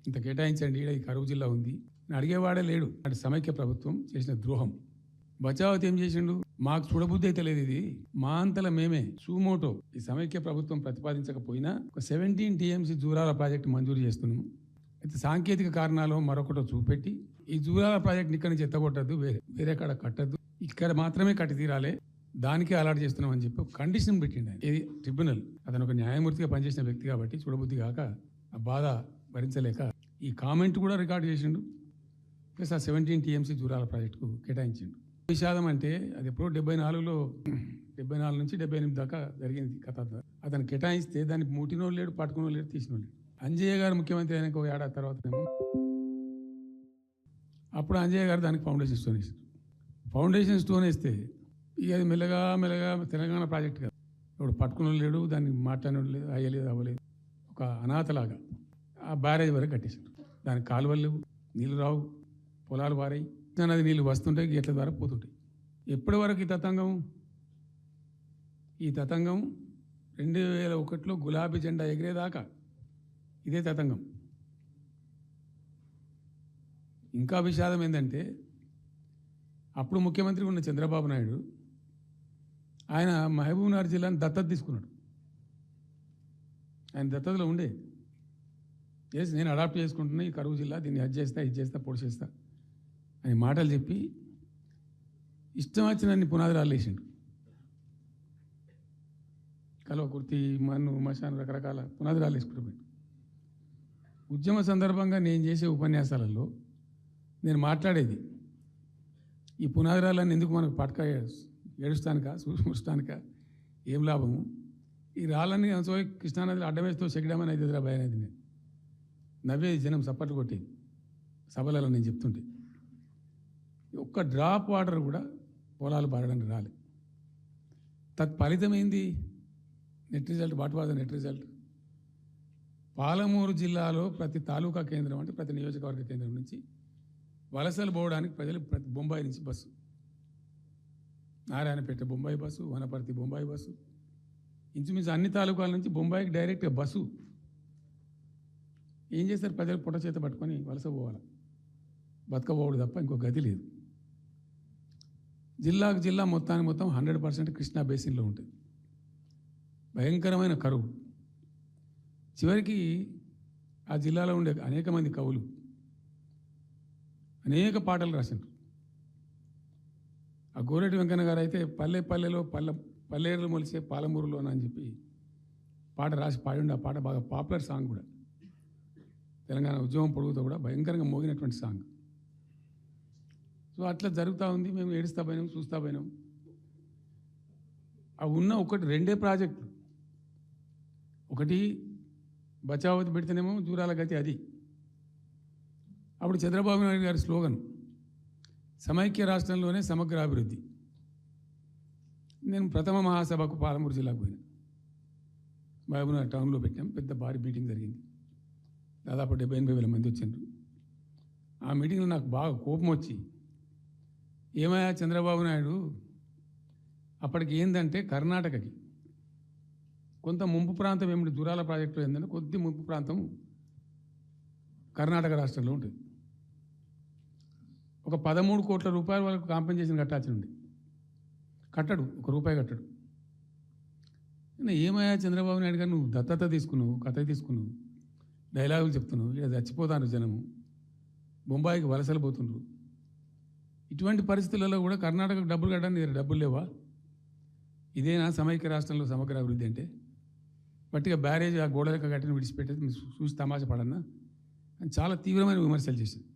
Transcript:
ఇంత కేటాయించండి, ఈడ ఈ కరువు జిల్లా ఉంది అని అడిగేవాడే లేడు. అటు సమైక్య ప్రభుత్వం చేసిన ద్రోహం. బచావత్ ఏం చేసిండు? మాకు చూడబుద్ధి అయితే లేదు, ఇది మా అంతల మేమే సూమోటో ఈ సమైక్య ప్రభుత్వం ప్రతిపాదించకపోయినా ఒక 17 టీఎంసీ జూరాల ప్రాజెక్టు మంజూరు చేస్తున్నాము. అయితే సాంకేతిక కారణాలు మరొకటో చూపెట్టి ఈ జూరాల ప్రాజెక్ట్ ఇక్కడి నుంచి ఎత్తగొట్టద్దు, వేరే కాడ కట్టద్దు, ఇక్కడ మాత్రమే కట్టి తీరాలి, దానికే అలాట్ చేస్తున్నాం అని చెప్పి ఒక కండిషన్ పెట్టిండు. ఇది ట్రిబ్యునల్. అతను ఒక న్యాయమూర్తిగా పనిచేసిన వ్యక్తి కాబట్టి చూడబుద్ధి కాక ఆ బాధ భరించలేక ఈ కామెంట్ కూడా రికార్డ్ చేసిండు. ప్లస్ ఆ 17 టీఎంసీ జూరాల ప్రాజెక్టుకు కేటాయించిండు. విషాదం అంటే అది ఎప్పుడో 74 నుంచి 78 దాకా జరిగింది కథ. అతను కేటాయిస్తే దాన్ని ముట్టినోళ్ళు లేడు, పట్టుకునోళ్ళు లేడు, తీసినోళ్ళు లేడు. అంజయ్య గారు ముఖ్యమంత్రి అయినాక ఒక ఏడాది తర్వాతనేమో అప్పుడు అంజయ్య గారు దానికి ఫౌండేషన్ స్టోన్ వేసారు. ఫౌండేషన్ స్టోన్ వేస్తే ఇక అది మెల్లగా తెలంగాణ ప్రాజెక్ట్ కాదు. ఇప్పుడు పట్టుకునోళ్ళు లేడు, దాన్ని మాట్లాడినోళ్ళు లేదు, అయ్యలేదు, అవ్వలేదు. ఒక అనాథలాగా ఆ బ్యారేజ్ వరకు కట్టేసారు. దానికి కాలువలు లేవు, నీళ్ళు రావు, పొలాలు పారాయి, నది నీళ్ళు వస్తుంటాయి, గేట్ల ద్వారా పోతుంటాయి. ఎప్పటి వరకు ఈ తతంగం 2001లో గులాబీ జెండా ఎగిరేదాకా ఇదే తతంగం. ఇంకా విషాదం ఏంటంటే అప్పుడు ముఖ్యమంత్రి ఉన్న చంద్రబాబు నాయుడు ఆయన మహబూబ్నగర్ జిల్లాను దత్తత తీసుకున్నాడు. ఆయన దత్తతలో ఉండే నేను అడాప్ట్ చేసుకుంటున్నా ఈ కరువు జిల్లా, దీన్ని అది చేస్తా, ఇది చేస్తా, పొడి చేస్తా అని మాటలు చెప్పి ఇష్టం వచ్చినన్ని పునాదులు వేసిండు. కల్వకుర్తి, మన్ను, మశాన్ రకరకాల పునాదులు వేసుకుంటూ ఉద్యమ సందర్భంగా నేను చేసే ఉపన్యాసాలలో నేను మాట్లాడేది ఈ పునాదిరాలన్నీ ఎందుకు మనకు పట్క ఏడుస్తానికా, చూస్తానికా, ఏం లాభము, ఈ రాళ్ళని కృష్ణానదిలో అడ్డమేస్తూ చెక్కడమని అయితే భయ అనేది నేను నవ్వేది, జనం సప్పట్లు కొట్టేది సభలలో నేను చెప్తుంటే. ఒక్క డ్రాప్ వాటర్ కూడా పొలాలు పారడానికి రాలేదు. తత్ఫలితమైంది net result. What was the net result? Palamuru జిల్లాలో ప్రతి తాలూకా కేంద్రం అంటే ప్రతి నియోజకవర్గ కేంద్రం నుంచి వలసలు పోవడానికి ప్రజలు ప్రతి బొంబాయి నుంచి bus, Narayanpet Bombay bus, Wanaparthy Bombay bus, ఇంచుమించు అన్ని తాలూకాల నుంచి బొంబాయికి డైరెక్ట్గా బస్సు. ఏం చేస్తారు? ప్రజలు పొట్ట చేత పట్టుకొని వలస పోవాలి, బతకపోవడు తప్ప ఇంకో గతి లేదు. జిల్లాకు జిల్లా మొత్తం 100% కృష్ణా బేసిన్లో ఉంటుంది. భయంకరమైన కరువు. చివరికి ఆ జిల్లాలో ఉండే అనేక మంది కవులు అనేక పాటలు రాశారు. ఆ గోరెటి వెంకన్న గారు అయితే పల్లెలో పల్లెర్లు మొలిసే పాలమూరులోన అని చెప్పి పాట రాసి పాడిండు. ఆ పాట బాగా పాపులర్ సాంగ్ కూడా, తెలంగాణ ఉద్యమం పొడుగుతో కూడా భయంకరంగా మోగినటువంటి సాంగ్. సో అట్లా జరుగుతూ ఉంది. మేము ఏడుస్తా పోయినాం, చూస్తా పోయినాం. అవి ఉన్న రెండే ప్రాజెక్టులు. ఒకటి బచావతి పెడితేనేమో జూరాల గతి అది. అప్పుడు చంద్రబాబు నాయుడు గారి స్లోగన్ సమైక్య రాష్ట్రంలోనే సమగ్ర అభివృద్ధి. నేను ప్రథమ మహాసభకు పాలమూరు జిల్లాకు పోయినా, మహబూబ్నగర్ టౌన్లో పెట్టాం. పెద్ద భారీ మీటింగ్ జరిగింది. దాదాపు 70,000 మంది వచ్చారు. ఆ మీటింగ్లో నాకు బాగా కోపం వచ్చి, ఏమయ్యా చంద్రబాబు నాయుడు, అప్పటికి ఏంటంటే కర్ణాటకకి కొంత ముంపు ప్రాంతం ఏమిటి జూరాల ప్రాజెక్టులో ఏంటంటే కొద్ది ముంపు ప్రాంతం కర్ణాటక రాష్ట్రంలో ఉంటుంది. ఒక 13 కోట్ల రూపాయల వరకు కాంపెన్సేషన్ కట్టాల్సి ఉంది. కట్టడు, ₹1 కట్టడు. ఏమయ్యా చంద్రబాబు నాయుడు గారు, నువ్వు దత్తత తీసుకున్నావు, కథ తీసుకున్నావు, డైలాగులు చెప్తున్నావు, ఇక్కడ చచ్చిపోతాను జనము, బొంబాయికి వలసలు పోతుండ్రు. ఇటువంటి పరిస్థితులలో కూడా కర్ణాటకకు డబ్బులు కట్టడానికి డబ్బులు లేవా? ఇదేనా సమైక్య రాష్ట్రంలో సమగ్ర అభివృద్ధి అంటే? బట్టిగా బ్యారేజ్ ఆ గోడలకు కట్టిన విడిచిపెట్టేది చూసి తమాషా పడన్నా అని చాలా తీవ్రమైన విమర్శలు చేసింది.